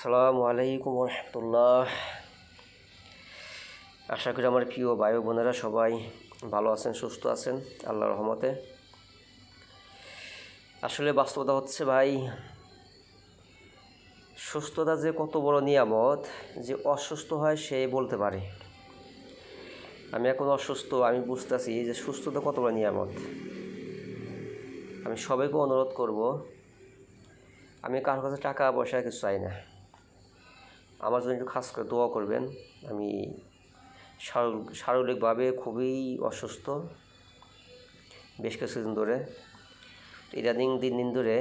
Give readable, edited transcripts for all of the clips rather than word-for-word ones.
আসসালামু আলাইকুম রহমতুল্লাহ। আশা করি আমার প্রিয় ভাই বোনেরা সবাই ভালো আছেন, সুস্থ আছেন আল্লাহর রহমতে। আসলে বাস্তবতা হচ্ছে ভাই, সুস্থতা যে কত বড় নিয়ামত, যে অসুস্থ হয় সে বলতে পারে। আমি এখন অসুস্থ, আমি বুঝতেছি যে সুস্থতা কত বড় নিয়ামত। আমি সবাইকে অনুরোধ করব, আমি কারোর কাছে টাকা পয়সা কিছু চাই না, আমার জন্য একটু খাস করে দোয়া করবেন। আমি শারীরিকভাবে খুবই অসুস্থ বেশ কিছুদিন ধরে। ইদানিং দিন ধরে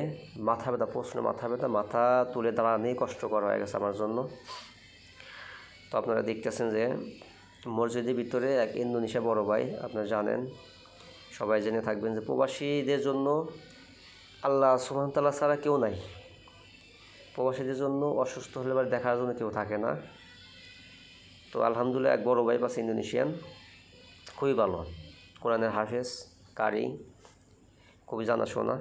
মাথা ব্যথা, প্রচণ্ড মাথা ব্যথা, মাথা তুলে দাঁড়ানোই কষ্টকর হয়ে গেছে আমার জন্য। তো আপনারা দেখতেছেন যে মসজিদের ভিতরে এক ইন্দোনেশিয়া বড় ভাই, আপনারা জানেন, সবাই জেনে থাকবেন যে প্রবাসীদের জন্য আল্লাহ সুবহানাহু ওয়া তাআলা ছাড়া কেউ নাই। প্রবাসীদের জন্য অসুস্থ হলে এবার দেখার জন্য কেউ থাকে না। তো আলহামদুলিল্লাহ এক বড় ভাই পাচ্ছে ইন্দোনেশিয়ান, খুবই ভালো, কোরআনের হাফেজ, কারি, খুবই জানাশোনা।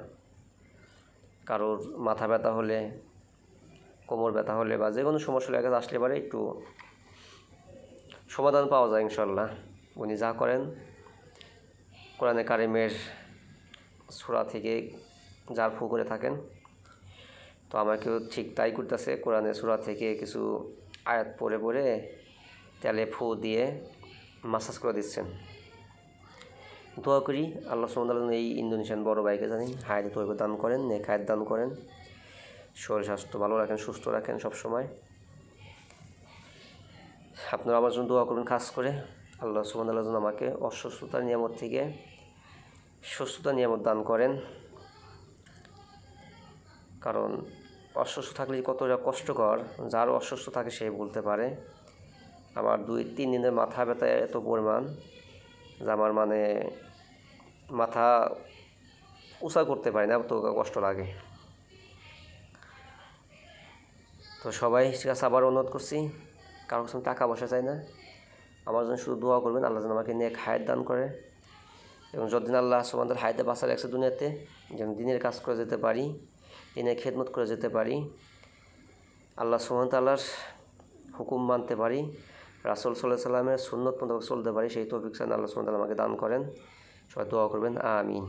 কারোর মাথা ব্যথা হলে, কোমর ব্যথা হলে বা যে কোনো সমস্যা লাগে আসলে এবারে একটু সমাধান পাওয়া যায় ইনশাল্লাহ। উনি যা করেন কোরআনে কারিমের সূরা থেকে যার ফু করে থাকেন, তো আমাকেও ঠিক তাই করতেছে। কোরআনের সূরা থেকে কিছু আয়াত পড়ে পড়ে তেলে ফু দিয়ে মাসাজ করে দিচ্ছেন। দোয়া করি আল্লাহ সুবহানাহু ওয়া তাআলা এই ইন্দোনেশিয়ান বড় ভাইকে জানি হায়াতে তৌফিক দান করেন, নেক হায়াত দান করেন, শরীর স্বাস্থ্য ভালো রাখেন, সুস্থ রাখেন সবসময়। আপনারা আমার জন্য দোয়া করবেন খাস করে। আল্লাহ সুবহানাহু ওয়া তাআলা যেন আমাকে অসুস্থতার নিয়ামত থেকে সুস্থতার নিয়ামত দান করেন। কারণ অসুস্থ থাকলে কতটা কষ্টকর, যার অসুস্থ থাকে সে বলতে পারে। আমার 2-3 দিনের মাথা ব্যথা এত পরিমাণ যে আমার মাথা উঁচা করতে পারি না, তো কষ্ট লাগে। তো সবাই কাছে আবার অনুরোধ করছি, কারোর কাছে টাকা পয়সা চাই না, আমার জন্য শুধু দোয়া করবেন আল্লাহ যেন আমাকে নেক হায়াত দান করে, এবং যতদিন আল্লাহ সুবহানাহু ওয়া তাআলা হায়াতে বাঁচা রাখছে দুনিয়াতে, যেন দিনের কাজ করে যেতে পারি, দিনের খেদমত করে যেতে পারি, আল্লাহ সুবহানাহু ওয়া তাআলার হুকুম মানতে পারি, রাসূল সাল্লাল্লাহু আলাইহি ওয়াসাল্লামের সুন্নত মতো চলতে পারি, সেই তৌফিক যেন আল্লাহ সুবহানাহু ওয়া তাআলা আমাকে দান করেন। সবাই দোয়া করবেন, আমিন।